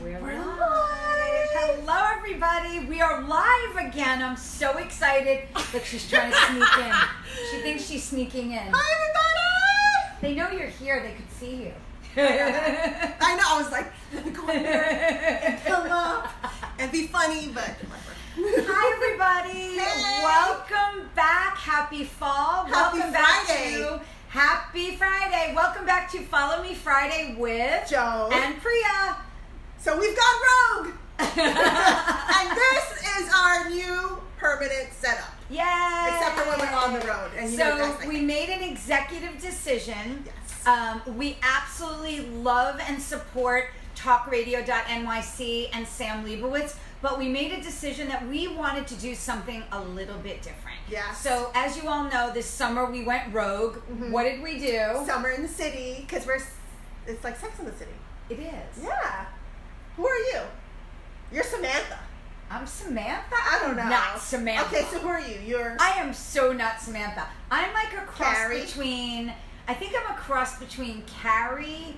We're live. Hello, everybody. We are live again. I'm so excited. Look, she's trying to sneak in. She thinks she's sneaking in. Hi, everybody. They know you're here. They could see you. I know. I was like, let me go in there and come up and be funny, but whatever. Hi, everybody. Hey. Welcome back. Happy fall. Welcome back to Happy Friday. Welcome back to Follow Me Friday with Joan and Priya. So we've gone rogue. And this is our new permanent setup. Yay! Except for when we're on the road. And you know So that's like, we made an executive decision. yes. We absolutely love and support talkradio.nyc and Sam Leibowitz, but we made a decision that we wanted to do something a little bit different. Yes. So as you all know, this summer we went rogue. Mm-hmm. What did we do? Summer in the city, because it's like Sex in the City. It is. Yeah. Who are you? You're Samantha. I'm Samantha? I don't know. Not Samantha. Okay, so who are you? You're... I am so not Samantha. I'm like a cross Carrie? between, I think I'm a cross between Carrie,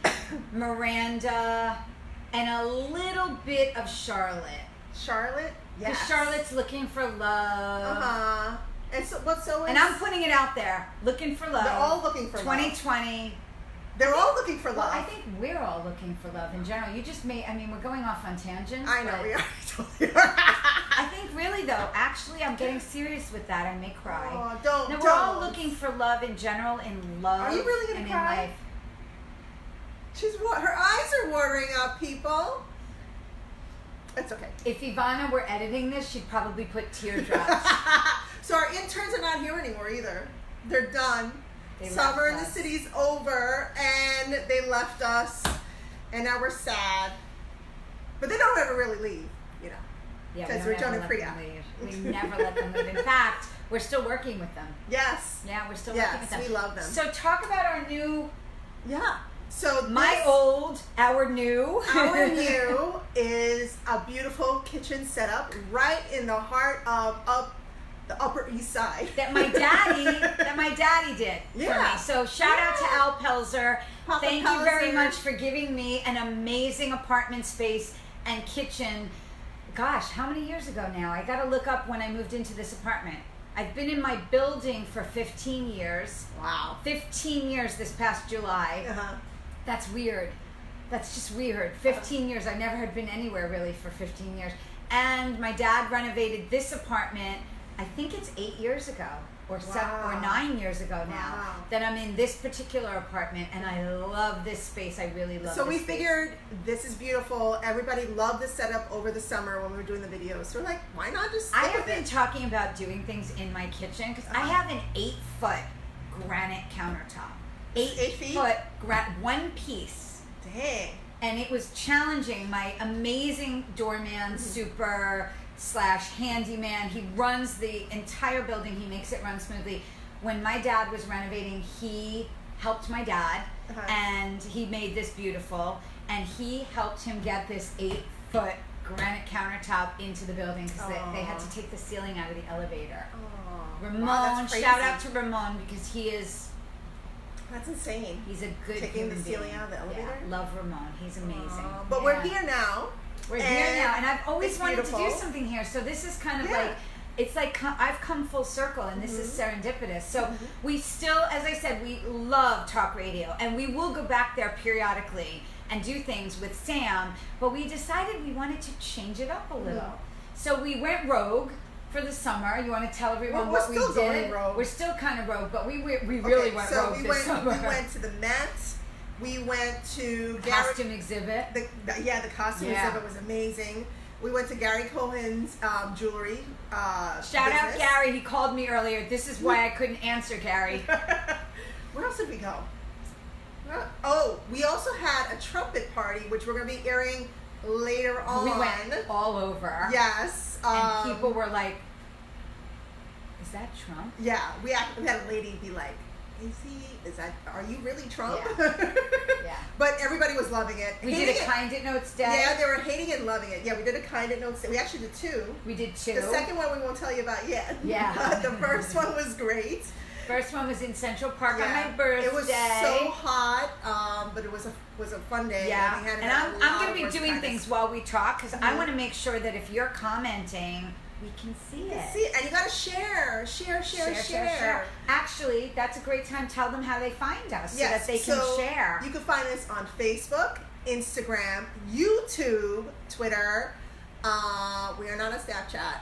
Miranda, and a little bit of Charlotte. Charlotte? Because Yes. Charlotte's looking for love. Uh-huh. And so what? So And I'm putting it out there. Looking for love. They're all looking for 2020. love. They're all looking for Well, love. I think we're all looking for love in general. You just made, I mean, we're going off on tangents. I know but we are. Totally are. I think really though, actually I'm getting serious with that. I may cry. Oh, don't. No, don't. we're all looking for love in general, in love. Are you really gonna and cry? in life. Her eyes are watering up, people. It's okay. If Ivana were editing this, she'd probably put teardrops. So our interns are not here anymore either. They're done. They Summer in left the us. city's over, and they left us, and now we're sad. But they don't ever really leave, you know. Yeah, Because we we're don't Joan ever Priya. let them leave. We never let them leave. In fact, we're still working with them. Yes. Yeah, we're still working with Yes, them. we love them. So talk about our new, Yeah. So my this- old, our new. Our new is a beautiful kitchen setup right in the heart of the Upper East Side. that my daddy did for Yeah. me. So shout out to Al Pelzer. Papa Thank you very Pelzer. much for giving me an amazing apartment space and kitchen. Gosh, how many years ago now? I got to look up when I moved into this apartment. I've been in my building for 15 years. Wow. 15 years this past July. Uh-huh. That's weird. That's just weird. 15 years. I never had been anywhere really for 15 years. And my dad renovated this apartment, I think it's 8 years ago or Wow. 9 years ago now Wow. that I'm in this particular apartment, and I love this space. I really love So this we space. figured this is beautiful. Everybody loved the setup over the summer when we were doing the videos. So we're like, why not just stick I have with been it? talking about doing things in my kitchen because I have an 8-foot granite countertop. 8 feet? 8-foot one piece. Dang. And it was challenging. My amazing doorman, super / handyman, he runs the entire building. He makes it run smoothly. When my dad was renovating, he helped my dad, Uh-huh. and he made this beautiful. And he helped him get this 8-foot granite countertop into the building because they had to take the ceiling out of the elevator. Oh, Ramon, wow, that's crazy. shout out to Ramon because That's insane. he's a good Taking the human ceiling being. out of the elevator? Yeah, love Ramon. He's amazing. But Yeah. we're here now. We're here now, and I've always it's wanted to do beautiful. something here. So this is kind of Yeah. like, it's like I've come full circle, and this is serendipitous. So we still, as I said, we love talk radio, and we will go back there periodically and do things with Sam. But we decided we wanted to change it up a little. So we went rogue for the summer. You want to tell everyone We're what we still did? going rogue. We're still kind of rogue, but we really went rogue this summer. We went to the Met. We went to Costume exhibit. The costume Yeah. exhibit was amazing. We went to Gary Cohen's jewelry. Shout out business. Gary. He called me earlier. This is why I couldn't answer, Gary. Where else did we go? Oh, we also had a trumpet party, which we're going to be airing later on. We went all over. Yes. And people were like, is that Trump? Yeah, we had a lady be like, are you really Trump? Yeah. But everybody was loving it. We did a Kind It Notes Day. Yeah, they were hating it and loving it. Yeah, we did a Kind It Notes Day. We actually did 2. We did 2. The second one we won't tell you about yet. Yeah. But the first one was great. First one was in Central Park on my Yeah. birthday. It was so hot, but it was a fun day. Yeah, we had and I'm going to be doing things while we talk because I want to make sure that if you're commenting, we can see it. And you gotta share. Actually, that's a great time. Tell them how they find us so that they can share. You can find us on Facebook, Instagram, YouTube, Twitter. We are not on Snapchat.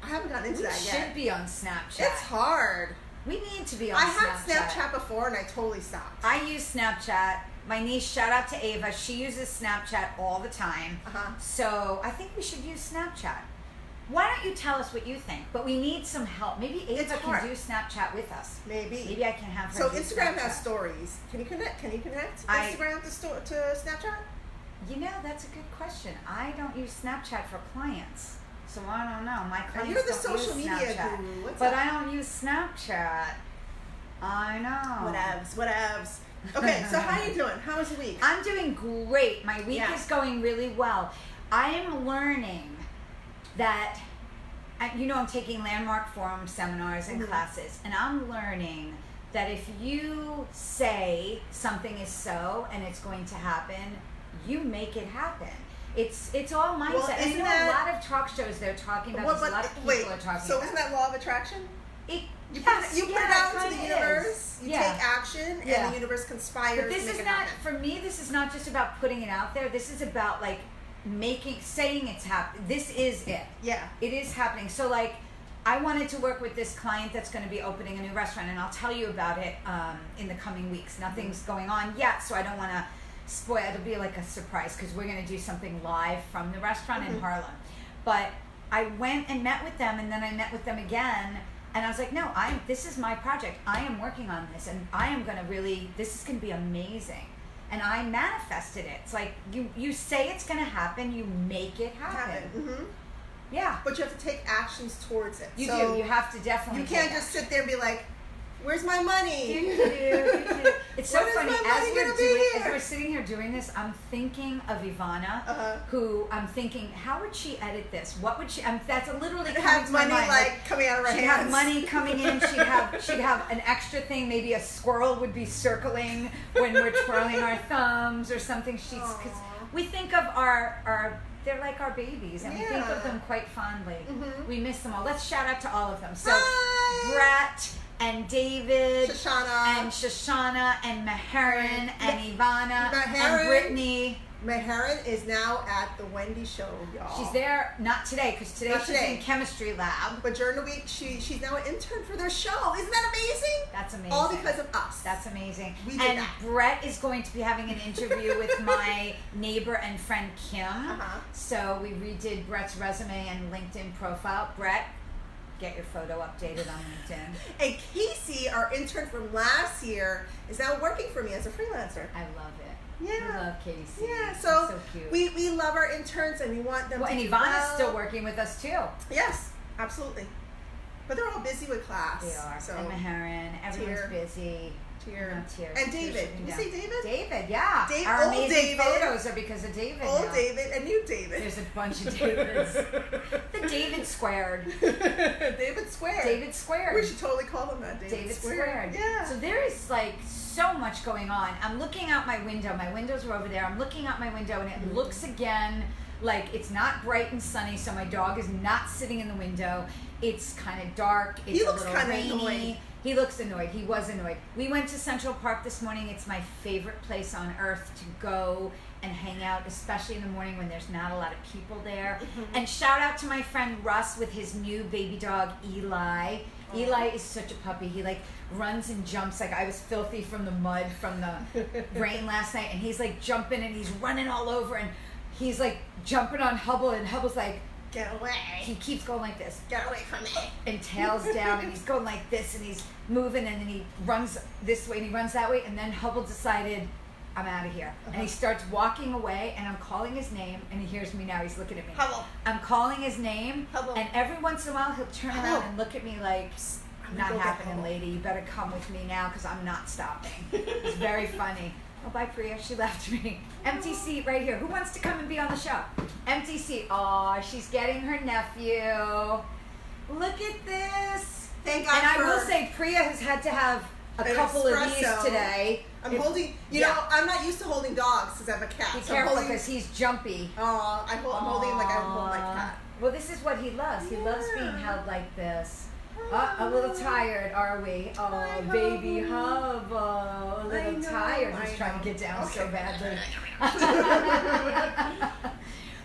I haven't gotten into that yet. We should be on Snapchat. It's hard. We need to be on Snapchat. I had Snapchat before and I totally stopped. I use Snapchat. My niece, shout out to Ava, she uses Snapchat all the time. So I think we should use Snapchat. Why don't you tell us what you think? But we need some help. Maybe Ava can do Snapchat with us. Maybe I can have her So do Instagram Snapchat. has stories. Can you connect Instagram to Snapchat? You know, that's a good question. I don't use Snapchat for clients. So I don't know. My clients You're the don't social use media Snapchat. guru. What's but up? I don't use Snapchat. I know. Whatevs. Okay, so how you doing? How was your week? I'm doing great. My week is going really well. I am learning that, I'm taking Landmark Forum seminars and classes, and I'm learning that if you say something is so and it's going to happen, you make it happen. It's all mindset. Well, and a lot of talk shows they're talking about this. A lot of people are talking about. So isn't that law of attraction? You put it out into the universe. You take action, and the universe conspires. But this is not for me. This is not just about putting it out there. This is about saying it's happening. This is it. Yeah, it is happening. So I wanted to work with this client that's going to be opening a new restaurant, and I'll tell you about it in the coming weeks. Nothing's going on yet, so I don't want to spoil. It'll be like a surprise because we're going to do something live from the restaurant in Harlem. But I went and met with them, and then I met with them again. And I was like, no, this is my project. I am working on this, and I am going to this is going to be amazing. And I manifested it. It's like, you say it's going to happen, you make it happen. Yeah. But you have to take actions towards it. You do. You have to definitely You can't just sit there and be like, where's my money? You do. It's so funny. As we're sitting here doing this, I'm thinking of Ivana, who I'm thinking, how would she edit this? What would she? That's literally coming to my mind. Money coming out of her hands. She'd have money coming in. She'd have an extra thing. Maybe a squirrel would be circling when we're twirling our thumbs or something. Because we think of our they're like our babies, and we think of them quite fondly. We miss them all. Let's shout out to all of them. So, Brett and David, Shoshana, and Meharan, and Ivana, and Brittany. Meharan is now at the Wendy show, y'all. She's there, not today, because today she's in chemistry lab. But during the week, she's now an intern for their show. Isn't that amazing? That's amazing. All because of us. That's amazing. We did and that. Brett is going to be having an interview with my neighbor and friend Kim. So we redid Brett's resume and LinkedIn profile. Brett, get your photo updated on LinkedIn. And Casey, our intern from last year, is now working for me as a freelancer. I love it. Yeah. I love Casey. Yeah, so cute. We love our interns and we want them to and Ivana's still working with us too. Yes, absolutely. But they're all busy with class. They are. So. And Meharan, everyone's busy. Tear. And David. Did you say David? David, yeah. Our old amazing David. Photos are because of David. Old David and new David. There's a bunch of Davids. The David squared. David squared. David squared. We should totally call them that. David squared. Yeah. So there is so much going on. I'm looking out my window. My windows are over there. I'm looking out my window and it looks again like it's not bright and sunny, so my dog is not sitting in the window. It's kind of dark. It's he looks a little rainy. Annoyed. He looks annoyed. He was annoyed. We went to Central Park this morning. It's my favorite place on earth to go and hang out, especially in the morning when there's not a lot of people there. And shout out to my friend Russ with his new baby dog, Eli. Eli is such a puppy. He runs and jumps. I was filthy from the mud from the rain last night, and he's jumping and he's running all over, and he's jumping on Hubble, and Hubble's get away. He keeps going like this. Get away from me. And tails down, and he's going like this, and he's moving, and then he runs this way, and he runs that way, and then Hubble decided, I'm out of here. And he starts walking away, and I'm calling his name, and he hears me now. He's looking at me. Hubble. I'm calling his name, Hubble. And every once in a while, he'll turn around and look at me like, not happening, lady. You better come with me now, because I'm not stopping. It's very funny. Oh, bye, Priya. She left me. Empty seat right here. Who wants to come and be on the show? Empty seat. Oh, she's getting her nephew. Look at this. Thank God. And I will say, Priya has had to have a couple of these today. I'm holding, you know, I'm not used to holding dogs because I have a cat. Be careful because he's jumpy. I'm holding him like I hold my cat. Well, this is what he loves. He loves being held like this. A little tired, are we? Oh, baby Hubba. A little tired. He's trying to get down so badly.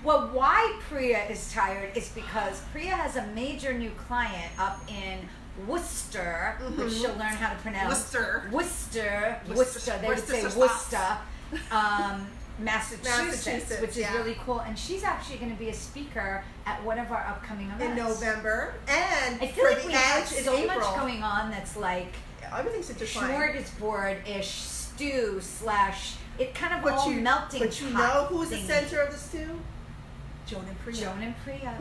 Well, why Priya is tired is because Priya has a major new client up in Worcester, which she'll learn how to pronounce. Worcester. They would say Worcester. Massachusetts, which is really cool. And she's actually going to be a speaker at one of our upcoming events. In November. And I feel like we have so much going on that's like everything's smorgasbord-ish stew / it kind of all melting pot. But you know who's the center of the stew? Joan and Priya.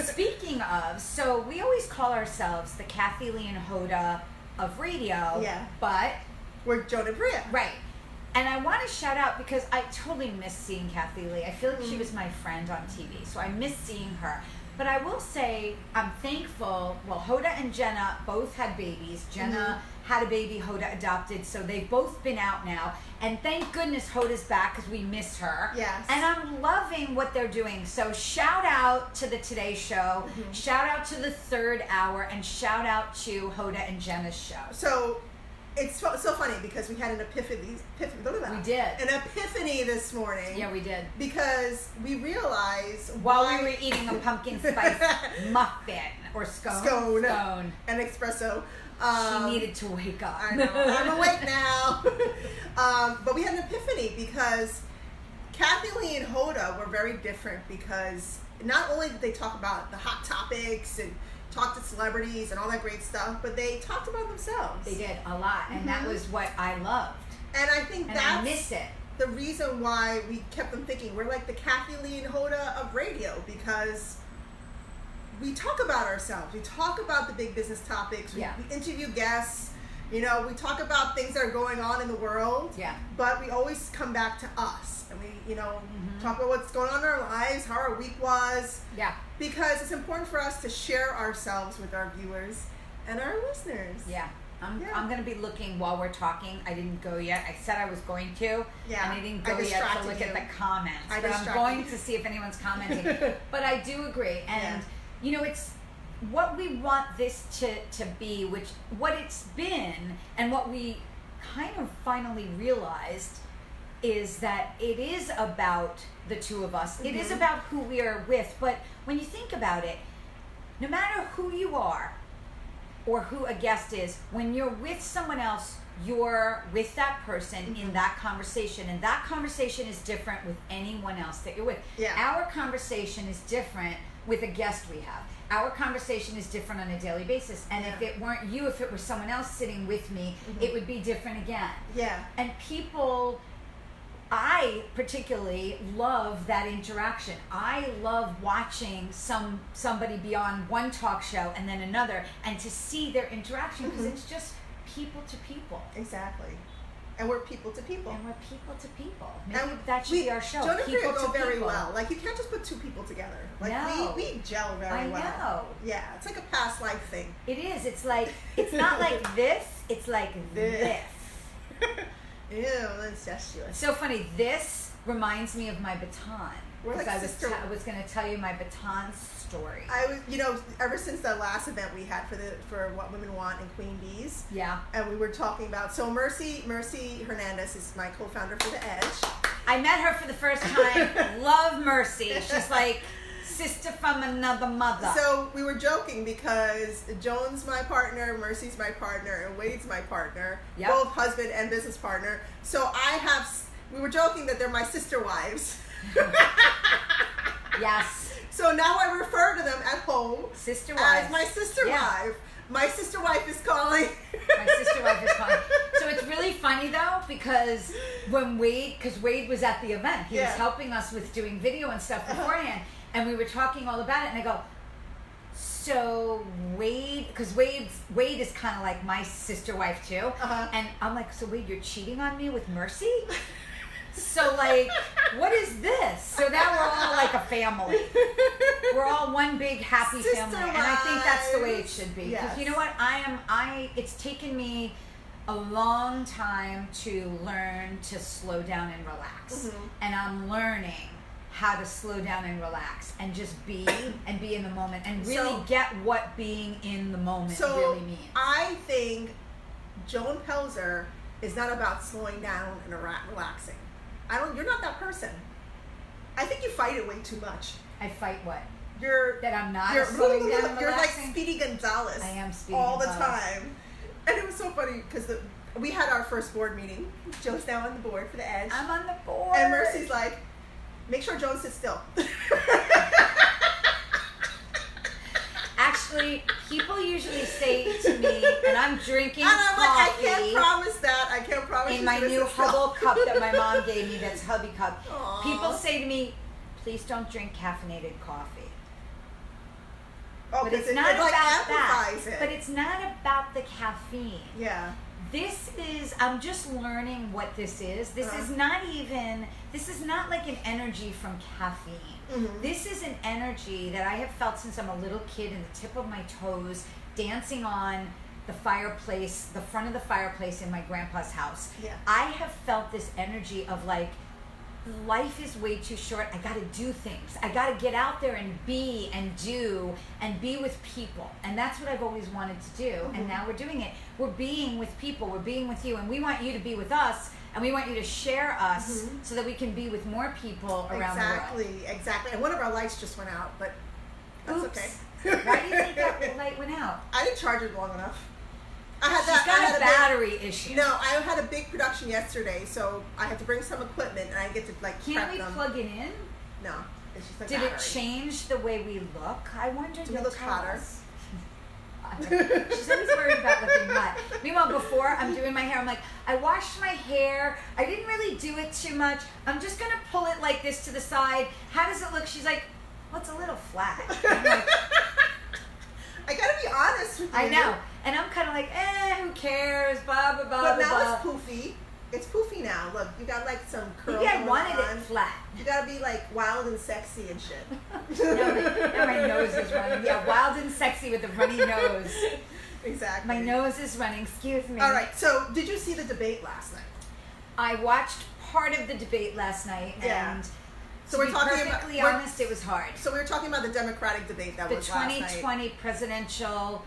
Speaking of, so we always call ourselves the Kathy Lee and Hoda of radio. Yeah. But we're Joan and Priya. Right. And I want to shout out because I totally miss seeing Kathy Lee. I feel like she was my friend on TV, so I miss seeing her. But I will say I'm thankful. Well, Hoda and Jenna both had babies. Jenna had a baby, Hoda adopted, so they've both been out now. And thank goodness Hoda's back because we miss her. Yes. And I'm loving what they're doing. So shout out to the Today Show, shout out to the Third Hour, and shout out to Hoda and Jenna's show. So it's so funny because we had an epiphany. We did. An epiphany this morning. Yeah, we did. Because we realized while we were eating a pumpkin spice muffin or scone. And espresso. She needed to wake up. I know. I'm awake now. But we had an epiphany because Kathy Lee and Hoda were very different because not only did they talk about the hot topics and talk to celebrities and all that great stuff, but they talked about themselves. They did a lot, and that was what I loved. And I think I miss it. The reason why we kept them thinking we're like the Kathy Lee and Hoda of radio because we talk about ourselves. We talk about the big business topics. We interview guests. You know, we talk about things that are going on in the world. Yeah. But we always come back to us. And we, talk about what's going on in our lives, how our week was. Yeah. Because it's important for us to share ourselves with our viewers and our listeners. Yeah. I'm going to be looking while we're talking. I didn't go yet. I said I was going to. Yeah. And I didn't go yet to look at the comments. But I'm going to see if anyone's commenting. But I do agree. And it's what we want this to be, what it's been, and what we kind of finally realized is that it is about the two of us. It is about who we are with. But when you think about it, no matter who you are or who a guest is, when you're with someone else, you're with that person in that conversation, and that conversation is different with anyone else that you're with. Yeah. Our conversation is different with a guest we have. Our conversation is different on a daily basis, and if it weren't you, if it were someone else sitting with me, it would be different again. Yeah. And I particularly love that interaction. I love watching somebody be on one talk show and then another, and to see their interaction because it's just people to people. Exactly. And we're people to people. Maybe that should be our show. Joan and Priya go very people. well. Like, you can't just put two people together. Like, no. we gel very well. I know. Yeah, it's like a past life thing. It is. It's like, it's not like this. It's like this. Ew, that's incestuous. So funny. This reminds me of my baton. We're like I was going to tell you my baton story. I was, ever since the last event we had for What Women Want in Queen Bees. Yeah. And we were talking about, so Mercy Hernandez is my co-founder for The Edge. I met her for the first time. Love Mercy. She's like sister from another mother. So we were joking because Joan's my partner, Mercy's my partner, and Wade's my partner. Yep. Both husband and business partner. So we were joking that they're my sister wives. Yes. So now I refer to them at home sister wife as my sister wife. My sister wife is calling. So it's really funny though because Wade was at the event. He was helping us with doing video and stuff beforehand, and we were talking all about it. And I go, so Wade, because Wade is kind of like my sister wife too, and I'm like, so Wade, you're cheating on me with Mercy? So, like, what is this? So now we're all like a family. We're all one big happy Sister family, and I think that's the way it wives. should be. Yes. Because you know what, it's taken me a long time to learn to slow down and relax, and I'm learning how to slow down and relax and just be and be in the moment and really get what being in the moment really means. I think Joan Pelzer is not about slowing down and relaxing. You're not that person. I think you fight it way too much. I fight what? That I'm not slowing down and You're like relaxing? Speedy Gonzalez. I am Speedy all Gonzalez. the time. And it was so funny because we had our first board meeting. Joe's now on the board for the Edge. I'm on the board. And Mercy's like, make sure Joan sits still. Actually, people usually say to me, and I'm drinking and I'm coffee. like, I can't promise that. I can't promise in my new Hubble cup that my mom gave me, that's Hubby Cup. Aww. People say to me, please don't drink caffeinated coffee. Oh, but it's not like about that. it. But it's not about the caffeine. Yeah. I'm just learning what this is. This is not like an energy from caffeine. This is an energy that I have felt since I'm a little kid, in the tip of my toes, dancing on the fireplace, the front of the fireplace in my grandpa's house. Yeah. I have felt this energy of like, life is way too short. I got to do things. I got to get out there and be and do and be with people. And that's what I've always wanted to do. And now we're doing it. We're being with people. We're being with you. And we want you to be with us. And we want you to share us so that we can be with more people around the world. Exactly. And one of our lights just went out, but that's okay. Why do you think that light went out? I didn't charge it long enough. She's got a battery issue. No, I had a big production yesterday, so I had to bring some equipment, and I get to like Can't prep we them. plug it in? No, it's just a Did battery. it change the way we look? I wonder. Do we look hotter? She's always worried about looking hot. Meanwhile, before I'm doing my hair, I'm like, I washed my hair. I didn't really do it too much. I'm just gonna pull it like this to the side. How does it look? She's like, well, it's a little flat. I'm like, I gotta be honest with you. I know. And I'm kind of like, who cares? Blah, blah, blah, But blah, now blah. it's poofy. It's poofy now. Look, you got like some curls. Maybe I going wanted on. it flat. You gotta be like wild and sexy and shit. now my nose is running. Yeah, wild and sexy with a runny nose. Exactly. My nose is running. Excuse me. All right. So, did you see the debate last night? I watched part of the debate last night, and so to we're be talking perfectly about, honest, it was hard. So we were talking about the Democratic debate that The was last night. 2020 presidential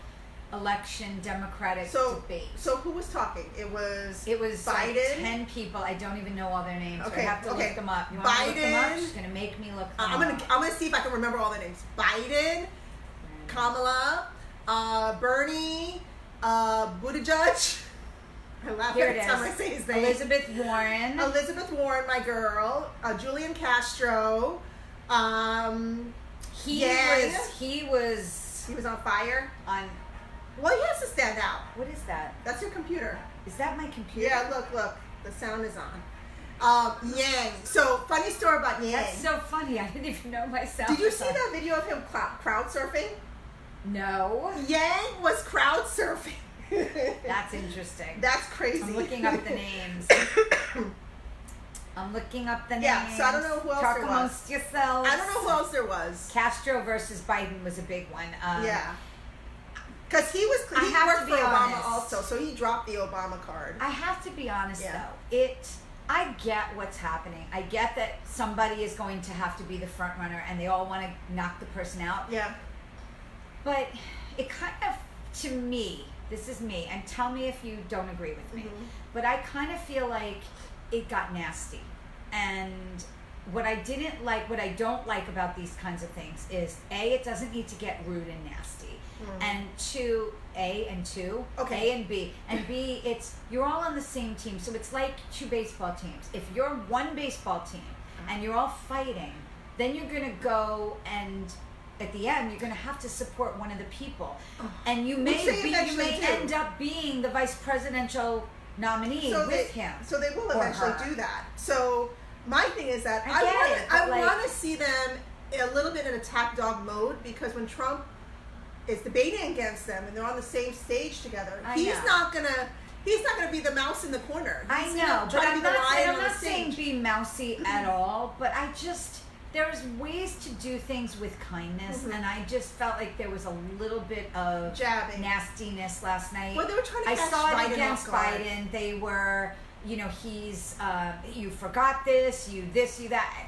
election Democratic debate. So who was talking? It was Biden. Like 10 people. I don't even know all their names. Okay, I have to look them up. You want Biden. me to look them up? She's gonna make me look them up. I'm gonna see if I can remember all the names. Biden, Kamala, Bernie, Buttigieg. I laugh Here every it time is. I say his name. Elizabeth Warren, my girl. Julian Castro. He was on fire. Well, he has to stand out. What is that? That's your computer. Is that my computer? Yeah, look. The sound is on. Yang. So, funny story about Yang. That's so funny. I didn't even know myself. Did you see that video of him crowd surfing? No. Yang was crowd surfing. That's interesting. That's crazy. I'm looking up the names. Yeah, so I don't know who else Talk there was. amongst yourselves. I don't know who else there was. Castro versus Biden was a big one. Yeah. Because he worked for Obama also, so he dropped the Obama card. I have to be honest though. I get what's happening. I get that somebody is going to have to be the front runner and they all want to knock the person out. Yeah. But it kind of, to me, this is me, and tell me if you don't agree with me, but I kind of feel like it got nasty. And what I don't like about these kinds of things is A, it doesn't need to get rude and nasty. And A and B. And B, it's, you're all on the same team. So it's like two baseball teams. If you're one baseball team and you're all fighting, then you're going to go and at the end, you're going to have to support one of the people. And you may end up being the vice presidential nominee with him. So they will eventually do that. So my thing is that I want to see them a little bit in attack dog mode, because when Trump is debating against them and they're on the same stage together, he's not gonna be the mouse in the corner. I know, but I'm not saying be mousy at all, but there's ways to do things with kindness, and I just felt like there was a little bit of jabbing, nastiness last night. Well, they were trying to I saw Biden it against Biden. They were, he's, you forgot this, you that.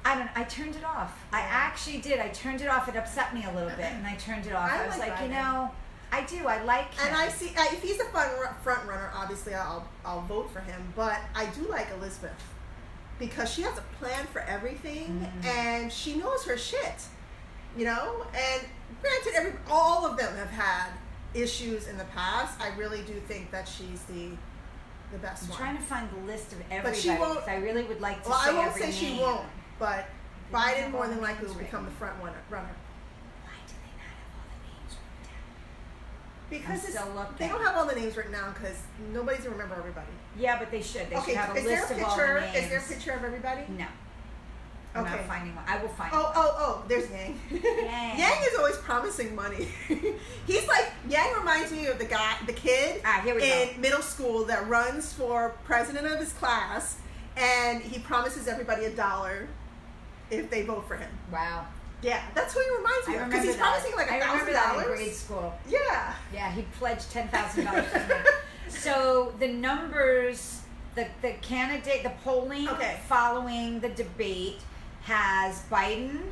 I turned it off. I actually did. I turned it off. It upset me a little bit, and I turned it off. I was like, Biden. I do. I like him. And I see, if he's a front runner, obviously I'll vote for him. But I do like Elizabeth because she has a plan for everything, and she knows her shit. And granted, all of them have had issues in the past. I really do think that she's the best one. I'm trying to find the list of everybody. But she won't. I really would like to. Well, say I won't every say name. she won't. But Biden more than likely will become the front runner. Why do they not have all the names written down? Because they don't have all the names written down because nobody's going to remember everybody. Yeah, but they should. They should have a list of all the names. Is there a picture of everybody? No. I'm not finding one. I will find one. Oh, there's Yang. Yang is always promising money. He's like, Yang reminds me of the kid in middle school that runs for president of his class, and he promises everybody $1 if they vote for him. Wow. Yeah, that's who he reminds me of. Because he's promising like $1,000. I remember that in grade school. Yeah. Yeah, he pledged $10,000. So the numbers, the candidate, the polling following the debate has Biden,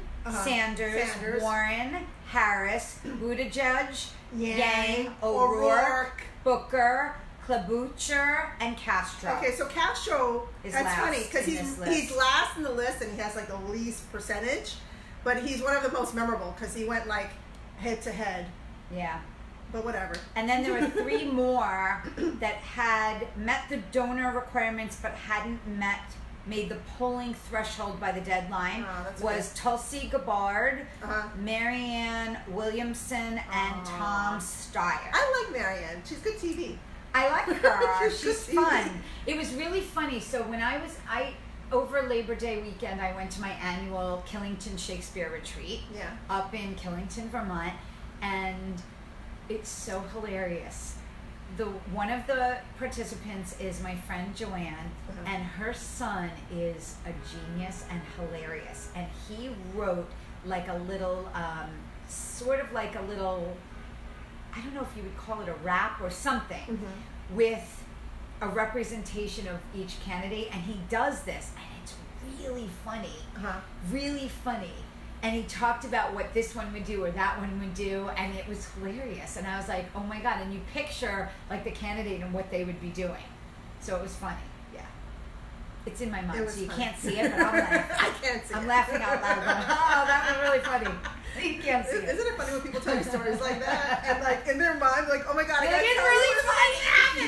Sanders, Warren, Harris, Buttigieg, Yang, O'Rourke, Booker, Klobuchar, and Castro. Okay, so Castro, that's funny because he's last in the list and he has like the least percentage, but he's one of the most memorable because he went like head to head. Yeah. But whatever. And then there were 3 more that had met the donor requirements but hadn't made the polling threshold by the deadline. Was Tulsi Gabbard, Marianne Williamson, and Tom Steyer. I like Marianne. She's good TV. I like her. She's fun. It was really funny. So when over Labor Day weekend, I went to my annual Killington Shakespeare retreat up in Killington, Vermont, and it's so hilarious. One of the participants is my friend Joanne, and her son is a genius and hilarious. And he wrote like a little, I don't know if you would call it a rap or something, with a representation of each candidate. And he does this, and it's really funny, really funny. And he talked about what this one would do or that one would do, and it was hilarious. And I was like, oh my God. And you picture like the candidate and what they would be doing. So it was funny. Yeah. It's in my mind, so you can't see it, but I'm laughing. I can't see it. I'm laughing out loud. Going, oh, that was really funny. You can't see it. Isn't it funny when people tell you stories like that? And like in their mind, like, oh my God, it's really funny.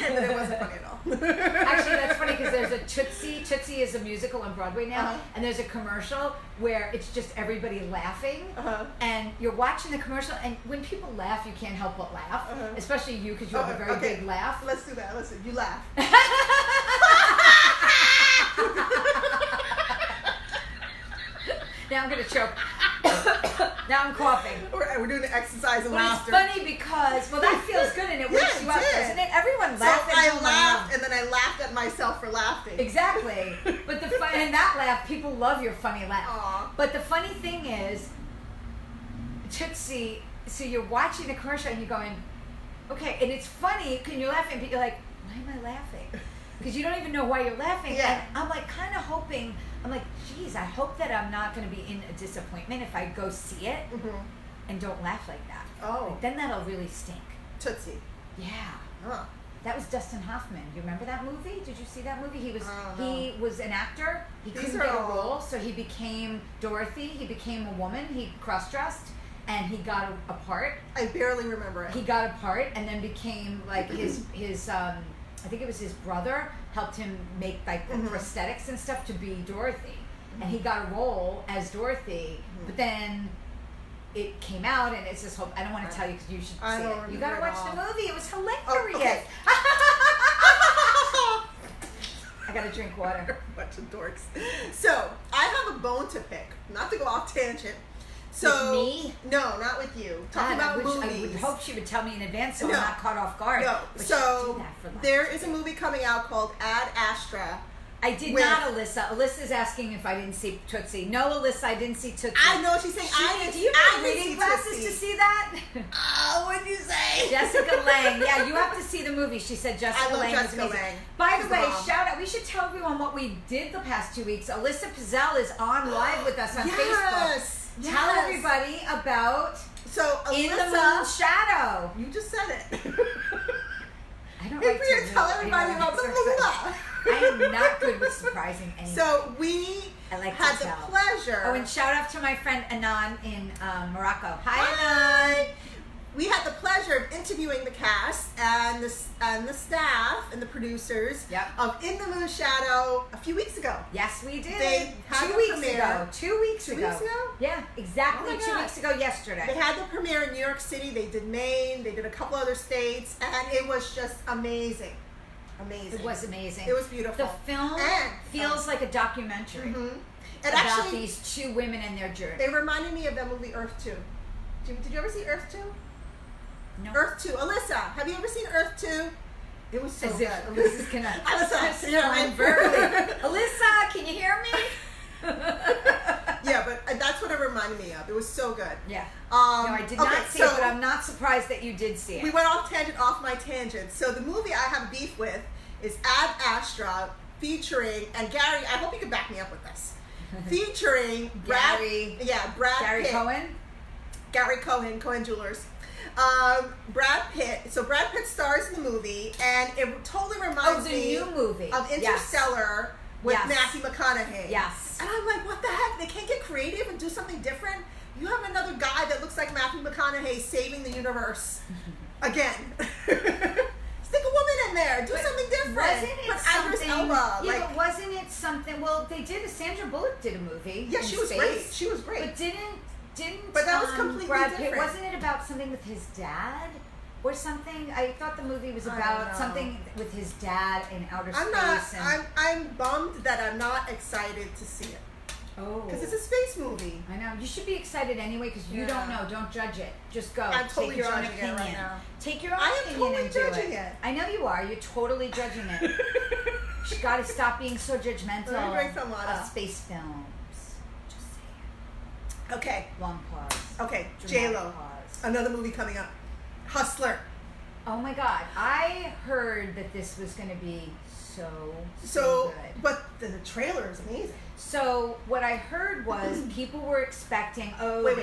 And then it wasn't funny at all. Actually, that's funny because there's a Tootsie. Tootsie is a musical on Broadway now, and there's a commercial where it's just everybody laughing, and you're watching the commercial, and when people laugh, you can't help but laugh, especially you because you have a very big laugh. Let's do that. Listen, you laugh. Now I'm gonna choke. Now I'm coughing. We're doing the exercise of laughter. It's funny because, that feels good and it wakes you up, doesn't it? Everyone laughs. So I laughed and then I laughed at myself for laughing. Exactly. But and that laugh, people love your funny laugh. Aww. But the funny thing is, Tootsie, so you're watching the commercial and you're going, okay, and it's funny because you're laughing, but you're like, why am I laughing? Because you don't even know why you're laughing. Yeah. And I'm like kind of hoping, I'm like, geez, I hope that I'm not going to be in a disappointment if I go see it and don't laugh like that. Oh. Like, then that'll really stink. Tootsie. Yeah. Huh. That was Dustin Hoffman. You remember that movie? Did you see that movie? He was an actor. He couldn't get a role, so he became Dorothy. He became a woman. He cross-dressed, and he got a part. I barely remember it. He got a part, and then became like his I think it was his brother helped him make like the prosthetics and stuff to be Dorothy, and he got a role as Dorothy. But then it came out, and it's this whole. I don't want to tell you because you should see it. You gotta watch the movie. It was hilarious. Oh, okay. I gotta drink water. Bunch of dorks. So I have a bone to pick. Not to go off tangent. So with me? No, not with you. Talking about movies. I would hope she would tell me in advance so I'm not caught off guard. No. But so there is a movie coming out called Ad Astra I did not, Alyssa. Alyssa's asking if I didn't see Tootsie. No, Alyssa, I didn't see Tootsie. I know, she's saying Do you need reading glasses to see that? What'd you say? Jessica Lange. Yeah, you have to see the movie. She said Jessica Lange was amazing. By the way, shout out. We should tell everyone what we did the past 2 weeks. Alyssa Pizzell is on live with us on Facebook. Tell everybody about In the Moon's Shadow. You just said it. I don't like to tell everybody about blah, blah, blah. I am not good with surprising anyone. So we had the pleasure. Oh, and shout out to my friend Anan in Morocco. Hi, Anan. We had the pleasure of interviewing the cast and the staff and the producers of In the Moon's Shadow a few weeks ago. Yes, we did. They had 2 weeks ago. 2 weeks ago. 2 weeks ago? Yeah, exactly 2 weeks ago yesterday. They had the premiere in New York City. They did Maine. They did a couple other states. And it was just amazing. Amazing. It was amazing. It was beautiful. The film feels like a documentary about these two women and their journey. It reminded me of that movie Earth 2. Did you ever see Earth 2? No. Earth 2. Alyssa, have you ever seen Earth 2? It was so good. Alyssa's gonna. Alyssa, verbally. Alyssa, can you hear me? Yeah, but that's what it reminded me of. It was so good. Yeah. No, I did not see it, but I'm not surprised that you did see it. We went off my tangent. So the movie I have beef with is Ad Astra, featuring, and Gary, I hope you can back me up with this, featuring Brad Gary Pitt. Gary Cohen, Cohen Jewelers. Brad Pitt. So Brad Pitt stars in the movie, and it totally reminds me new movie of Interstellar with Matthew McConaughey. Yes. And I'm like, what the heck? They can't get creative and do something different? You have another guy that looks like Matthew McConaughey saving the universe again. Stick a woman in there. Do something different. Wasn't it something? Elba, but wasn't it something? Well, they did. Sandra Bullock did a movie. Yeah, she was great. She was great. But didn't. But that was completely Brad different. Pitt, wasn't it about something with his dad? Or something? I thought the movie was about something with his dad in outer space. I'm bummed that I'm not excited to see it. Oh. Because it's a space movie. I know. You should be excited anyway because you don't know. Don't judge it. Just go. I'm totally Take your own judging opinion. it right now. Take your own opinion. opinion I am totally and judging do it. it. I know you are. You're totally judging it. You got to stop being so judgmental of space films. Just say it. Okay. Long pause. Okay. J-Lo. Another movie coming up. Hustler. Oh my God. I heard that this was going to be so good. But the trailer is amazing. So what I heard was people were expecting,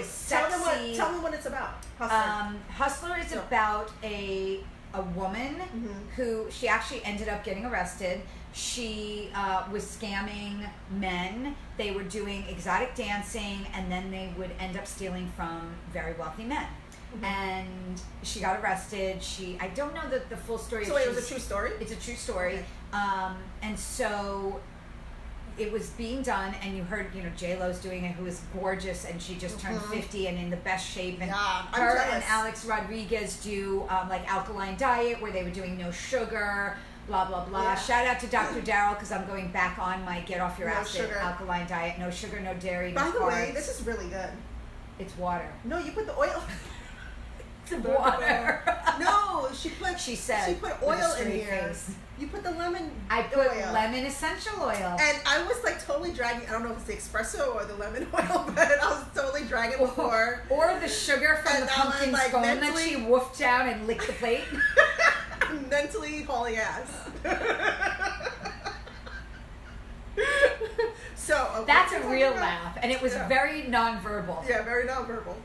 sexy. Tell me what it's about. Hustler is about a woman who she actually ended up getting arrested. She was scamming men. They were doing exotic dancing, and then they would end up stealing from very wealthy men. And she got arrested. I don't know the full story. So it was a true story? It's a true story. Okay. And so it was being done, and you heard, J-Lo's doing it, who is gorgeous, and she just turned 50 and in the best shape. And her and Alex Rodriguez do like alkaline diet, where they were doing no sugar, blah, blah, blah. Yeah. Shout out to Dr. Darryl, because I'm going back on my get off your acid alkaline diet. No sugar, no dairy, no carbs. By the way, this is really good. It's water. No, you put the oil. Water. No, she put oil in here. Face. You put the lemon. I put lemon essential oil. And I was like totally dragging. I don't know if it's the espresso or the lemon oil, but I was totally dragging before. Or the sugar from the pumpkin scone that she woofed down and licked the plate. Mentally hauling ass. So that's a real laugh, and it was very nonverbal. Yeah, very nonverbal.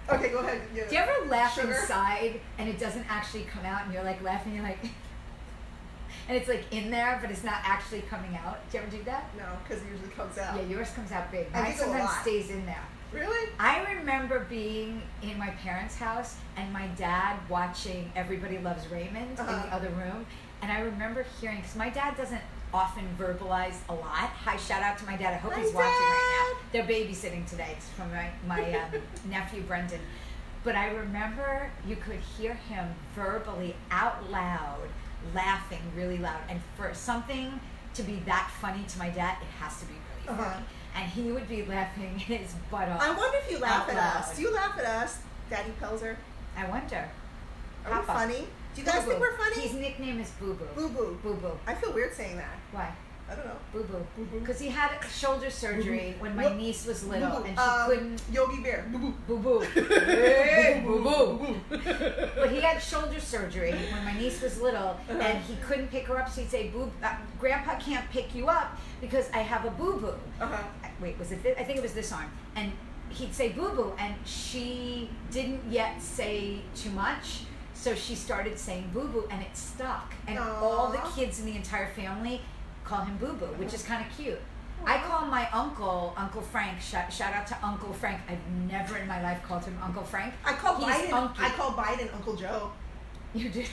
Okay, go ahead. Yeah. Do you ever laugh inside and it doesn't actually come out, and you're like laughing, you're like, and it's like in there, but it's not actually coming out? Do you ever do that? No, because it usually comes out. Yeah, yours comes out big. Mine sometimes stays in there. Really? I remember being in my parents' house and my dad watching Everybody Loves Raymond in the other room, and I remember hearing, because my dad doesn't often verbalize a lot. Hi, shout out to my dad. I hope he's watching right now. They're babysitting today. It's from my nephew Brendan. But I remember you could hear him verbally out loud laughing really loud. And for something to be that funny to my dad, it has to be really funny. And he would be laughing his butt off. I wonder if you laugh at us. Do you laugh at us, Daddy Pelzer? I wonder. Are we funny? Do you guys think we're funny? His nickname is Boo Boo. Boo Boo. Boo Boo. I feel weird saying that. Why? I don't know. Boo boo. Boo-boo. Because he had shoulder surgery when my niece was little, Boo-boo. and she couldn't. Yogi Bear. Boo boo. Boo boo. Hey, boo boo. Boo-boo. But he had shoulder surgery when my niece was little, and he couldn't pick her up. So he'd say, "Boo, Grandpa can't pick you up because I have a boo boo." Wait, was it this? I think it was this arm. And he'd say boo boo, and she didn't yet say too much. So she started saying boo boo, and it stuck. And all the kids in the entire family call him boo boo, which is kind of cute. I call my Uncle Frank. Shout out to Uncle Frank. I've never in my life called him Uncle Frank. I call He's Biden. Unky. I call Biden Uncle Joe. You do?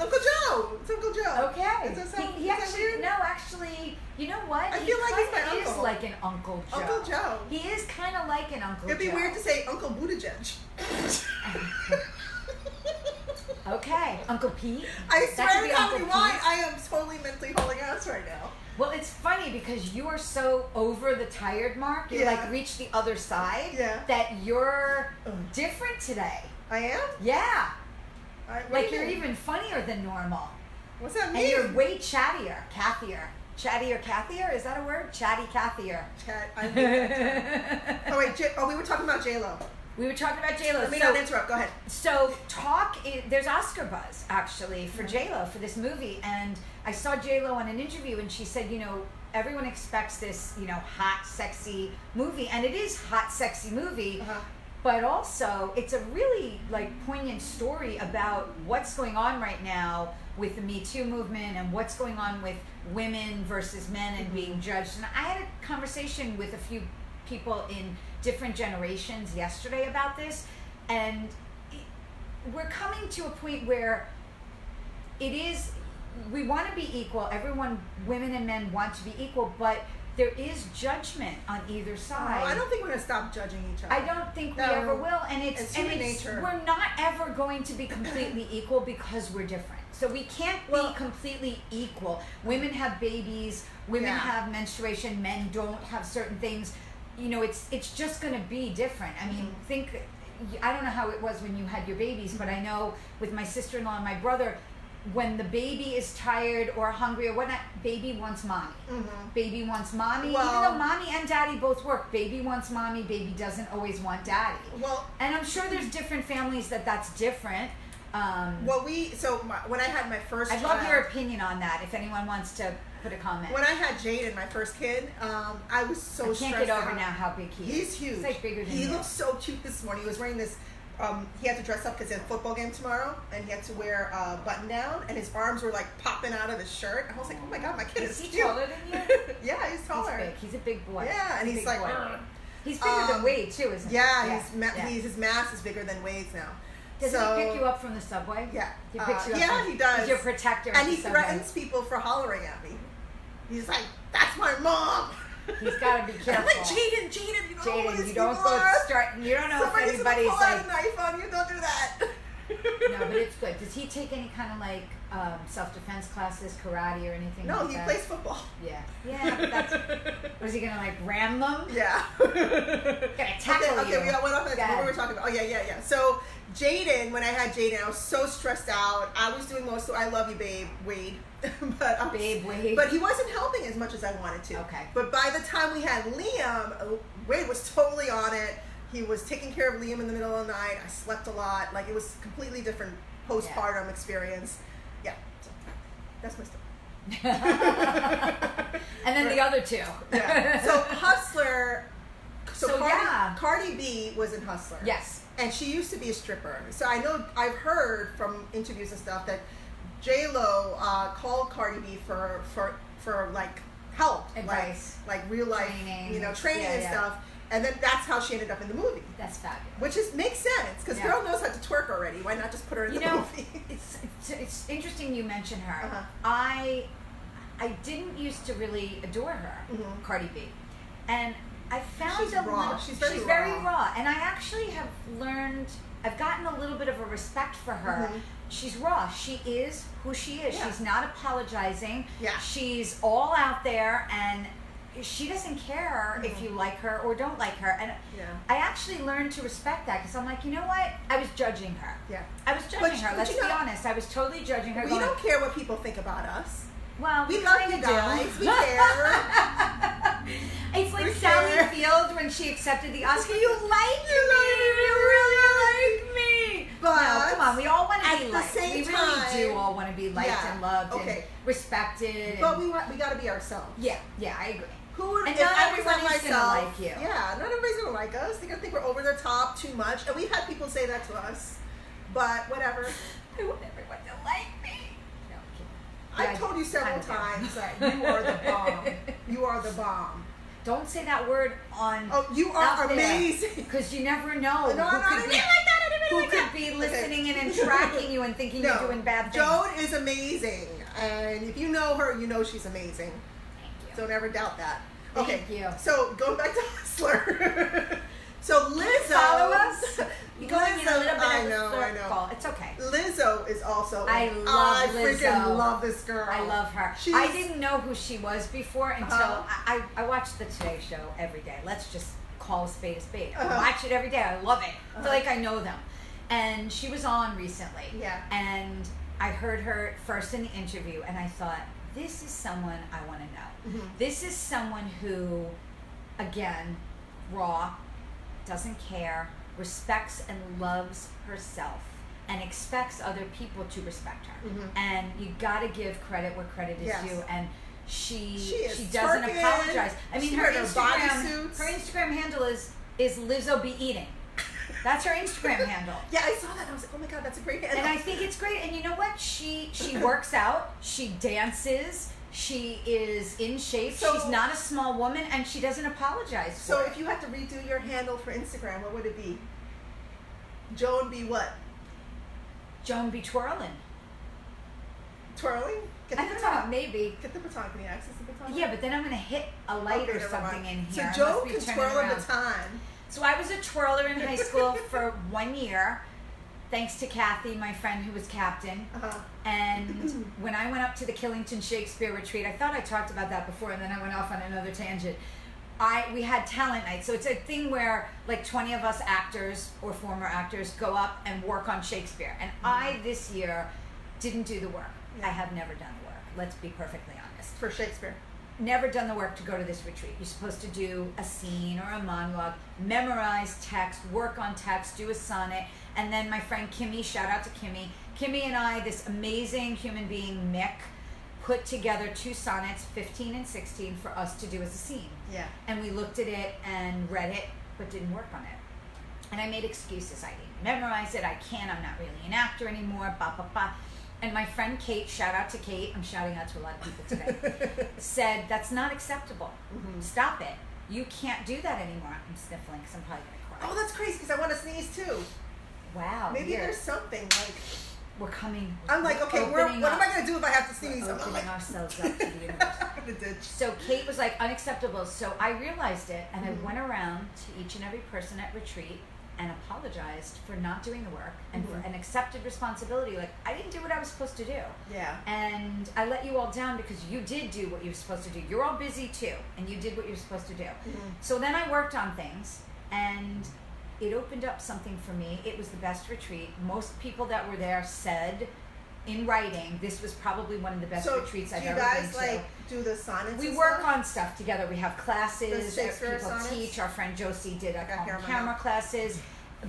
Uncle Joe. It's Uncle Joe. Okay. Does that sound, He actually, weird? no, actually, you know what? I feel like he's my He is uncle. like an Uncle Joe. Uncle Joe. He is kind of like an Uncle Joe. It'd be weird to say Uncle Buttigieg. Okay, Uncle Pete. I That swear could to be God, Uncle why Pete. I am totally mentally hauling ass right now. Well, it's funny because you are so over the tired mark. You like reached the other side. Yeah. That you're different today. I am? Yeah. What Like do you you're mean? even funnier than normal. What's that mean? And you're way chattier, Cathier. Chattier, Cathier? Is that a word? Chatty, Cathier. Chat. I hate that term. Oh wait, we were talking about J-Lo. We were talking about J-Lo. Let me not interrupt. Go ahead. So there's Oscar buzz actually for J-Lo for this movie, and I saw J-Lo on an interview, and she said, everyone expects this, hot, sexy movie, and it is hot, sexy movie, but also it's a really poignant story about what's going on right now with the Me Too movement and what's going on with women versus men and being judged. And I had a conversation with a few people in different generations yesterday about this, and we're coming to a point where we want to be equal. Everyone, women and men, want to be equal, but there is judgment on either side. I don't think we're going to stop judging each other. I don't think we ever will, and it's human nature. We're not ever going to be completely equal because we're different. So we can't be completely equal. Women have babies, women have menstruation, men don't have certain things. It's just going to be different. I mean, I don't know how it was when you had your babies, but I know with my sister-in-law and my brother, when the baby is tired or hungry or whatnot, baby wants mommy. Baby wants mommy. Even though mommy and daddy both work, baby wants mommy, baby doesn't always want daddy. And I'm sure there's different families that's different. When I had my first I'd love your opinion on that if anyone wants to put a comment. When I had Jaden, my first kid, I was so stressed out. I can't get over now how big he is. He's huge. He's like bigger than He you. looked so cute this morning. He was wearing this, he had to dress up because he had a football game tomorrow, and he had to wear a button down, and his arms were popping out of his shirt. I was like, oh my God, my kid is he cute. taller than you? Yeah, he's taller. He's big. He's a big boy. Yeah, and he's like, he's bigger than Wade too, isn't he? Yeah, his mass is bigger than Wade's now. Does he pick you up from the subway? Yeah. He picks you up. Yeah, he does. He's your protector. And he threatens people for hollering at me. He's like, that's my mom. He's got to be careful. I'm like, Jaden, you don't know if anybody's pull out a knife on you. Don't do that. No, but it's good. Does he take any kind of self-defense classes, karate, or anything? No, like he that? plays football. Yeah, was he gonna ram them? Yeah. Gonna tackle you. Okay, we went off what we were talking about. Oh yeah. So Jaden, when I had Jaden, I was so stressed out. I was doing most of I love you, babe, Wade. Wade. But he wasn't helping as much as I wanted to. Okay. But by the time we had Liam, Wade was totally on it. He was taking care of Liam in the middle of the night. I slept a lot. It was a completely different postpartum experience. Yeah. So that's my story. And then the other two. Yeah. So Hustler. So Cardi B was in Hustler. Yes. And she used to be a stripper. So I've heard from interviews and stuff that J-Lo called Cardi B for help, advice, real life, training and stuff. And then that's how she ended up in the movie. That's fabulous. Which makes sense because girl knows how to twerk already. Why not just put her in the movie? It's interesting you mention her. Uh-huh. I didn't used to really adore her, Cardi B, and I found she's raw. She's very raw. And I actually have learned. I've gotten a little bit of a respect for her. She's raw. She is who she is. Yeah. She's not apologizing. Yeah. She's all out there, and she doesn't care if you like her or don't like her. And I actually learned to respect that because I'm like, you know what? I was judging her. Yeah. I was judging her. Let's be honest. I was totally judging her. We don't care what people think about us. Well, we love you guys. We care. It's like We Sally care. Field when she accepted the Oscar. You like me. You really like me. But no, come on. We all want to at be the liked. same We time, really do all want to be liked yeah, and loved okay. and respected. But and, we got to be ourselves. yeah, I agree. Who would, And if not I was everyone not is gonna myself, like you. Yeah, not everybody's gonna like us. They're gonna think we're over the top too much, and we've had people say that to us. But whatever. I want everyone to like me. No, I'm kidding. I've Yeah, told you several kind of times that you are the bomb. You are the bomb. Don't say that word on. Oh, you are amazing. Because you never know No, I'm not who even could be, like that. I didn't who mean like could that. be Okay. listening in and tracking you and thinking you're doing bad things. Joan is amazing, and if you know her, you know she's amazing. Thank you. Don't ever doubt that. Thank Okay, you. so going back to Hustler. So Lizzo. Follow us. You're going in a little bit I of a know. circle. It's okay. Lizzo is also. I love Lizzo. Freaking love this girl. I love her. She's, I didn't know who she was before until I watched the Today Show every day. Let's just call a spade a spade. I watch it every day. I love it. I feel like I know them. And she was on recently. Yeah. And I heard her first in the interview, and I thought, this is someone I want to know. Mhm. This is someone who, again, raw, doesn't care, respects and loves herself, and expects other people to respect her. Mhm. And you got to give credit where credit is Yes. due. And she is doesn't twerking. apologize. I mean, She's her wearing her Instagram bodysuits. handle is Lizzo be eating. That's her Instagram handle. Yeah, I saw that. I was like, oh my god, that's a great handle. And I think it's great. And you know what? She works out. She dances. She is in shape. So- She's not a small woman, and she doesn't apologize for So it. if you had to redo your handle for Instagram, what would it be? Joan be what? Joan be twirling. Twirling? Get I the don't know. baton. Maybe. Get the baton. Can you access the baton? Yeah, but then I'm going to hit a light Okay, or never something mind. in So here. I Joan must be can turning twirl a around. baton. So I was a twirler in high school for 1 year, thanks to Kathy, my friend who was captain. Uh-huh. And when I went up to the Killington Shakespeare retreat, I thought I talked about that before, and then I went off on another tangent. We had talent night, so it's a thing where like 20 of us actors or former actors go up and work on Shakespeare. And I this year didn't do the work. Yeah. I have never done the work. Let's be perfectly honest. For Shakespeare. Never done the work to go to this retreat. You're supposed to do a scene or a monologue, memorize text, work on text, do a sonnet, and then my friend Kimmy, shout out to Kimmy. Kimmy and I, this amazing human being, Mick, put together 2 sonnets, 15 and 16, for us to do as a scene. Yeah. And we looked at it and read it, but didn't work on it. And I made excuses. I didn't memorize it. I can't. I'm not really an actor anymore. Ba, ba, ba. And my friend Kate, shout out to Kate, I'm shouting out to a lot of people today, said, that's not acceptable. Mhm. Stop it. You can't do that anymore. I'm sniffling because I'm probably going to cry. Oh, that's crazy because I want to sneeze too. Wow. Maybe weird. there's something like. We're coming. I'm like, okay, what opening am I up. going to do if I have to sneeze? We're I'm opening like, ourselves up to the universe. the ditch. So Kate was like, unacceptable. So I realized it, and Mhm. I went around to each and every person at retreat and apologized for not doing the work and for Mhm. an accepted responsibility. Like, I didn't do what I was supposed to do. Yeah. And I let you all down because you did do what you were supposed to do. You're all busy too, and you did what you were supposed to do. Mhm. So then I worked on things, and it opened up something for me. It was the best retreat. Most people that were there said in writing, this was probably one of the best So retreats do I've you ever guys been to. like do the sonnets? We and work stuff? on stuff together. We have classes The that Shakespeare people sonnets? teach. Our friend Josie did I got on here on my camera note. classes.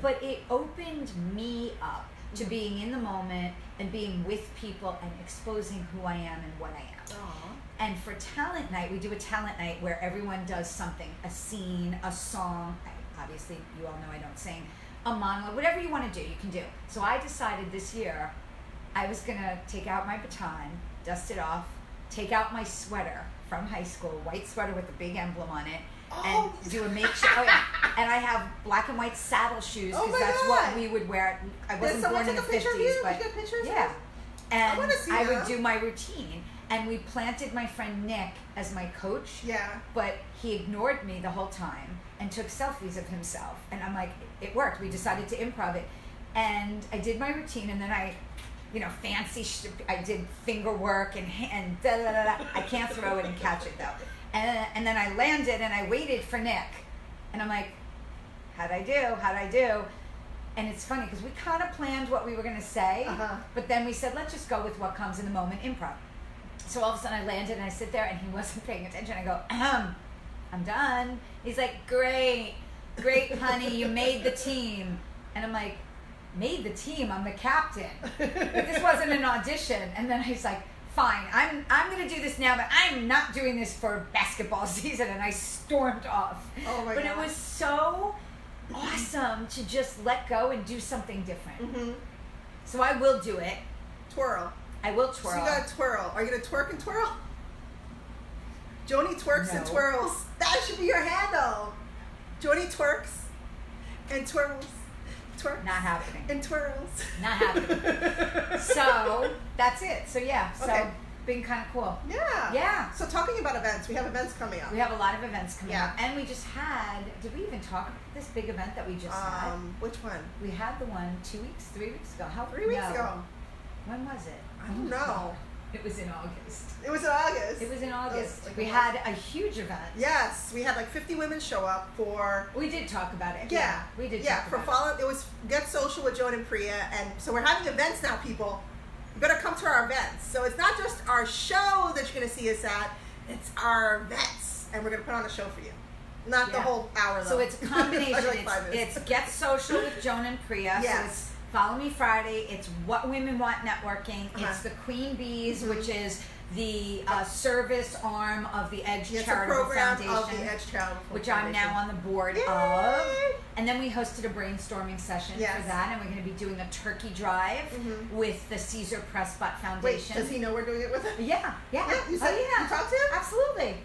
But it opened me up to Mhm. being in the moment and being with people and exposing who I am and what I am. Aw. And for talent night, we do a talent night where everyone does something, a scene, a song. Obviously, you all know I don't sing. A monologue, whatever you want to do, you can do. So I decided this year I was going to take out my baton, dust it off, take out my sweater from high school, white sweater with a big emblem on it, Oh. and do a makeshift. Oh, yeah. And I have black and white saddle shoes Oh because my that's God. what we would wear. I Did wasn't someone born in take the a picture of 50s, you? but Did you get pictures? yeah. And wanna see I would that. do my routine. And we planted my friend Nick as my coach. Yeah. But he ignored me the whole time and took selfies of himself. And I'm like, it worked. We decided to improv it. And I did my routine, and then I I did finger work and da da da da. I can't throw it and catch it though. And then I landed and I waited for Nick. And I'm like, how'd I do? And it's funny because we kind of planned what we were going to say, Uh-huh. but then we said, let's just go with what comes in the moment, improv. So all of a sudden I landed and I sit there and he wasn't paying attention. I go, I'm done. He's like, great, honey, you made the team. And I'm like, made the team? I'm the captain. But this wasn't an audition. And then he's like, fine, I'm going to do this now, but I'm not doing this for basketball season. And I stormed off. Oh my God. But it was so awesome to just let go and do something different. Mm-hmm. So I will do it. Twirl. I will twirl. So you gotta twirl. Are you gonna twerk and twirl? Joni twerks and twirls. That should be your handle. Joni twerks and twirls. Twerks. Not happening. And twirls. Not happening. So that's it. So yeah. So Okay. being kind of cool. Yeah. Yeah. So talking about events, we have events coming up. We have a lot of events coming Yeah. up, and we just had. Did we even talk about this big event that we just had? Which one? We had the one 2 weeks, 3 weeks ago. How 3 weeks no. ago. When was it? I don't know. It was in August. It was in August. It was in August. Like we had a huge event. Yes, we had like 50 women show up for. We did talk about it. Yeah, we did. Yeah, talk for about follow. It was Get Social with Joan and Priya, and so we're having events now, people. You better come to our events. So it's not just our show that you're going to see us at; it's our events, and we're going to put on a show for you. Not the whole hour though. So it's a combination. Like 5 minutes. It's Get Social with Joan and Priya. Yes. So it's Follow Me Friday. It's What Women Want Networking. It's the Queen Bees, which is the service arm of the Edge Charitable program Foundation, of the Edge Charitable which Foundation. I'm now on the board of. And then we hosted a brainstorming session for that, and we're going to be doing a turkey drive with the Caesar Prescott Foundation. Wait, does he know we're doing it with him? Yeah. You said you talked to him? Absolutely.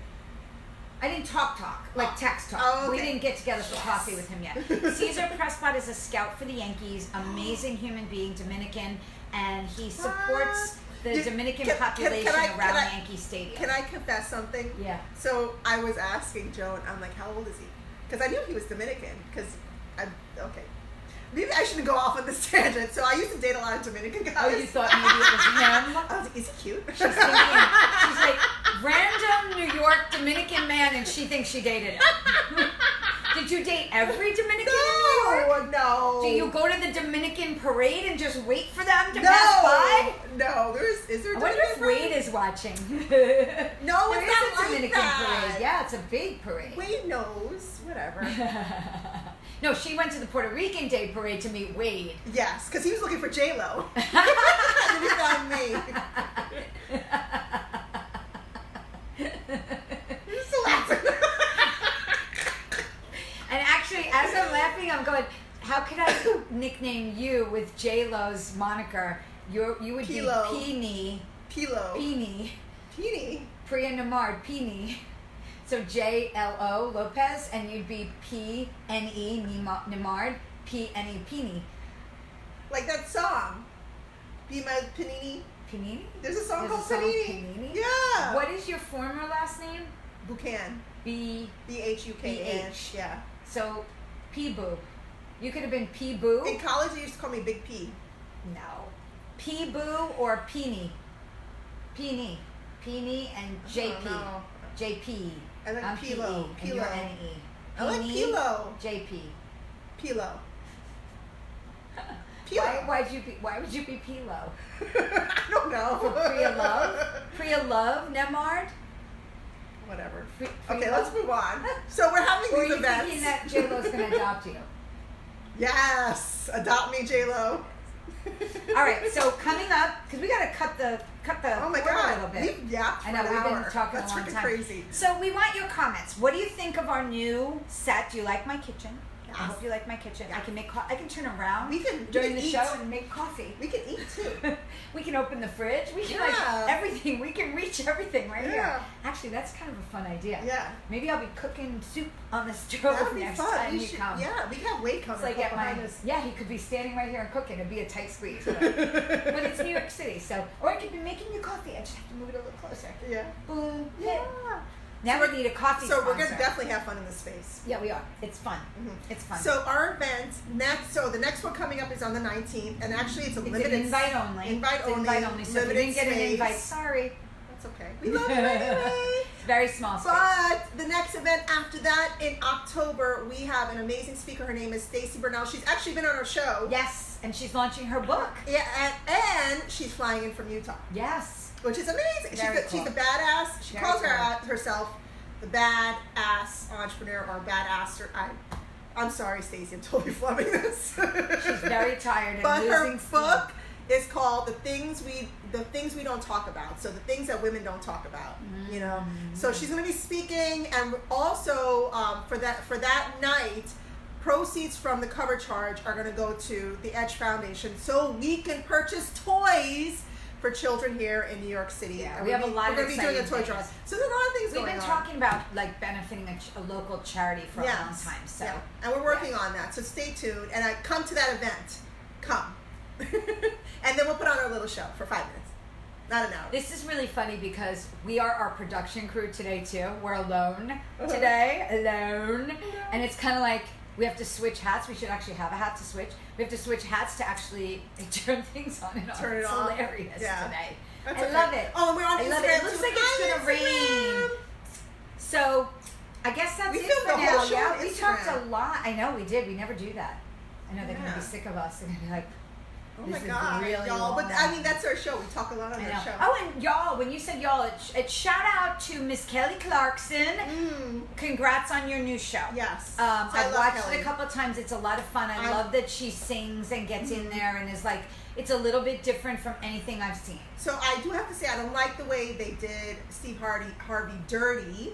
I didn't talk, like text talk. Oh, okay. We didn't get together for coffee with him yet. Caesar Prescott is a scout for the Yankees, amazing human being, Dominican, and he supports the Dominican population around Yankee Stadium. Can I confess something? Yeah. So I was asking Joan, I'm like, how old is he? Because I knew he was Dominican. Okay. Maybe I shouldn't go off on this tangent. So I used to date a lot of Dominican guys. Oh, you thought maybe it was him? I was like, is he cute? She's thinking, she's like, random New York Dominican man, and she thinks she dated him. Did you date every Dominican in New York? No. Do you go to the Dominican parade and just wait for them to pass by? No. Is there a I wonder if parade? Wade is watching. No, there it's is not a like Dominican that. parade. Yeah, it's a big parade. Wade knows. Whatever. No, she went to the Puerto Rican Day parade to meet Wade. Yes, because he was looking for J-Lo. And then he found me. You're still laughing. And actually, as I'm laughing, I'm going, how could I nickname you with J-Lo's moniker? You would Pilo. be Peenie. Pilo. Peenie. Peenie. Priya Nembhard, Peenie. So J-L-O, Lopez, and you'd be P-N-E, Nembhard, P-N-E, Peenie. Like that song. Be my panini. Panini? There's a song called Panini. Panini. Yeah. What is your former last name? Buchan. B. B-H-U-K-N. B-H. Yeah. So, P-Boo. You could have been P-Boo. In college, they used to call me Big P. No. P-Boo or Peenie? Peenie. Peenie and J-P. No. J-P. I like I'm Pilo. P-E, and you're N-E. I like Pilo. J-P. Pilo. Why would you be Pilo? I don't know. For Priya Love? Priya Love, Nembhard? Whatever. Priya Okay, Love? let's move on. So we're having Or are these you events. thinking that J-Lo's going to adopt you? Yes, adopt me, J-Lo. All right, so coming up, because we got to cut the Oh my cord God. a little bit. I know, we've been talking That's a long freaking time. crazy. So we want your comments. What do you think of our new set? Do you like my kitchen? Yes. I hope you like my kitchen. Yeah. I can make. I can turn around We during can the eat. show and make coffee. We can eat too. We can open the fridge. We can Yeah. like everything. We can reach everything right here. Yeah. Actually, that's kind of a fun idea. Yeah. Maybe I'll be cooking soup on the stove That'd be next fun. time We you should, come. yeah, we have Wade coming. It's like at my, us. yeah, he could be standing right here and cooking. It'd be a tight squeeze. But it's New York City, so, or I could be making you coffee. I just have to move it a little closer. Yeah. Boom. Yeah. Now we need a coffee So sponsor. we're gonna definitely have fun in this space. Yeah, we are. It's fun. Mhm. It's fun. So our event next. So the next one coming up is on the 19th, and actually it's a limited invite only. Invite It's only. invite only. So if you limited didn't get an space. invite, sorry. That's okay. We love you anyway. Very small space. But the next event after that in October, we have an amazing speaker. Her name is Stacey Burnell. She's actually been on our show. Yes, and she's launching her book. Yeah, and she's flying in from Utah. Yes. which is amazing. She's a badass. She calls herself the badass entrepreneur or badass. I'm sorry, Stacey. I'm totally flubbing this. She's very tired and but losing her book is called the things we don't talk about. So the things that women don't talk about. You know. So she's going to be speaking, and also for that night, proceeds from the cover charge are going to go to the Edge Foundation, so we can purchase toys for children here in New York City. Yeah, we have a lot of We're going to be doing a toy drive. So there's a lot of things going on. We've been talking about like benefiting a local charity for a long time. So and we're working on that. So stay tuned and come to that event. Come. And then we'll put on our little show for 5 minutes. Not an hour. This is really funny because we are our production crew today too. We're alone today, and it's kind of like we have to switch hats. We should actually have a hat to switch. We have to switch hats to actually turn things on and off. Turn it it's on. hilarious today. I love it. Oh, and we're on Instagram. I love it. It looks like it's gonna rain. So I guess that's it for now. Yeah, we talked a lot. I know we did. We never do that. I know they're gonna be sick of us. They're gonna be like, oh my God, really y'all! But I mean, that's our show. We talk a lot on our show. Oh, and y'all, when you said y'all, it shout out to Miss Kelly Clarkson. Congrats on your new show. Yes, I've watched it a couple of times. It's a lot of fun. I love that she sings and gets in there and is like, it's a little bit different from anything I've seen. So I do have to say, I don't like the way they did Steve Harvey dirty.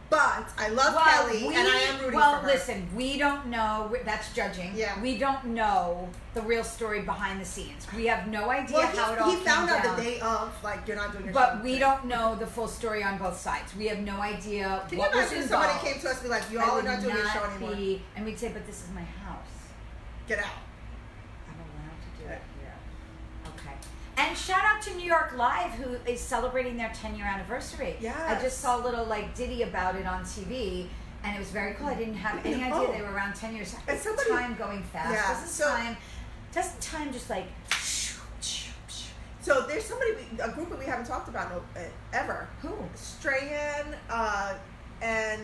But I love Kelly, and I am rooting for her. Well, listen, we don't know. That's judging. Yeah. We don't know the real story behind the scenes. We have no idea how it all came down. He found out the day of, like, you're not doing your show. But we don't know the full story on both sides. We have no idea what was involved. Somebody came to us and be like, y'all are not doing your show anymore. And we'd say, but this is my house. Get out. I'm allowed to do it here. Okay. And shout out to New York Live, who is celebrating their 10-year anniversary. Yes. I just saw a little like ditty about it on TV, and it was very cool. I didn't have any idea they were around 10 years. Isn't time going fast? Yeah. Doesn't time just like... So there's a group that we haven't talked about ever. Who? Strahan and...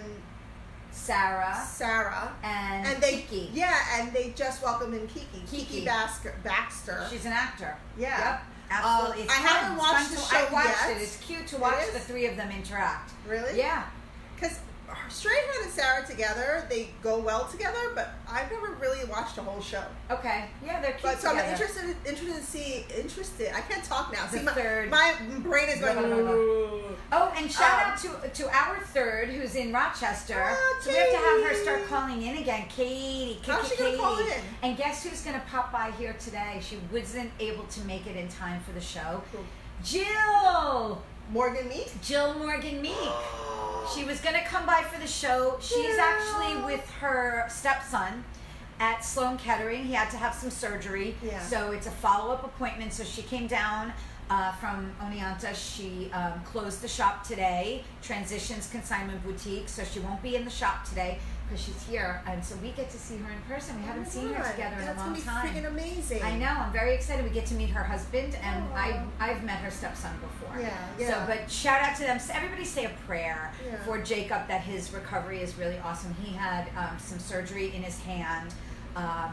Sarah and Kiki. Yeah, and they just welcomed in Kiki Baxter. She's an actor. Yeah. Yep. Absolutely. I haven't watched the show I watched yet. it. It's cute to watch the three of them interact. Really? Yeah. Because Strahan and Sarah together, they go well together, but I've never really watched a whole show. Okay. Yeah, they're cute but so together. I'm interested. I can't talk now. The See, third. My brain is going. Oh, and shout out to our third, who's in Rochester. So we have to have her start calling in again. Katie. How's she going to call in? And guess who's going to pop by here today? She wasn't able to make it in time for the show. Cool. Jill Morgan Meek. She was going to come by for the show. She's actually with her stepson at Sloan Kettering. He had to have some surgery. Yeah. So it's a follow-up appointment. So she came down from Oneonta. She closed the shop today, Transitions Consignment Boutique. So she won't be in the shop today because she's here. And so we get to see her in person. We haven't seen her together in a long time. That's going to be freaking amazing. I know. I'm very excited. We get to meet her husband, and I've met her stepson before. Yeah. So, but shout out to them. Everybody say a prayer for Jacob that his recovery is really awesome. He had some surgery in his hand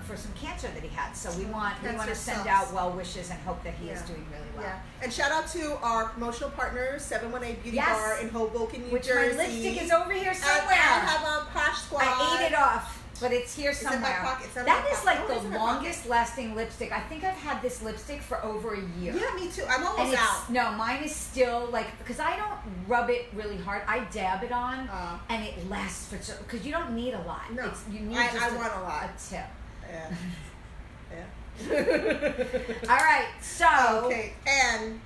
for some cancer that he had. So we want to send out well wishes and hope that he is doing really well. Yeah. And shout out to our promotional partners, 718 Beauty Bar in Hoboken, New Jersey. Which my lipstick is over here somewhere. I have Posh Squad. I ate it off. But it's here somewhere. It's in my pocket. That is like the longest lasting lipstick. I think I've had this lipstick for over a year. Yeah, me too. I'm almost out. No, mine is still like, because I don't rub it really hard. I dab it on, and it lasts for, because you don't need a lot. No, you need I want a lot. A tip. Yeah. All right, so. Okay, and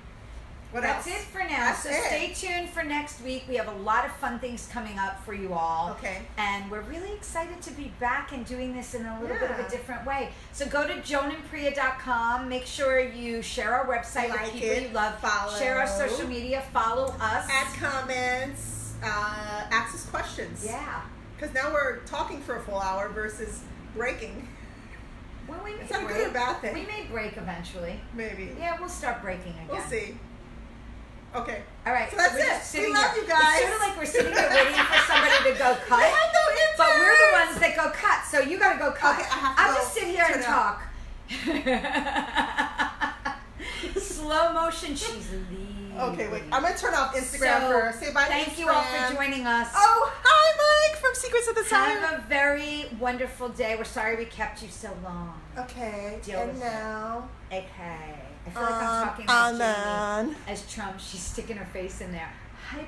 what else? That's it for now. Stay tuned for next week. We have a lot of fun things coming up for you all. Okay. And we're really excited to be back and doing this in a little bit of a different way. So go to joanandpriya.com. Make sure you share our website with people you love. Follow. Share our social media. Follow us. Add comments. Ask us questions. Yeah. Because now we're talking for a full hour versus breaking. Well, we may Is that a good or bad thing? We may break eventually. Maybe. Yeah, we'll start breaking again. We'll see. Okay. All right. So that's it. We love you guys. It's sort of like we're sitting here waiting for somebody to go cut. I have no interest. But we're the ones that go cut, so you got to go cut. Okay, I have to I'll just sit here and talk. Slow motion. She's leaving. Okay, wait. I'm going to turn off Instagram first. Say bye to Thank you all for Instagram. joining us. Oh, hi, Mike from Secrets of the Sire. Have a very wonderful day. We're sorry we kept you so long. Okay, Deal and with now... Okay. I feel like I'm talking as Jamie, Amen. as Trump. She's sticking her face in there. Hi.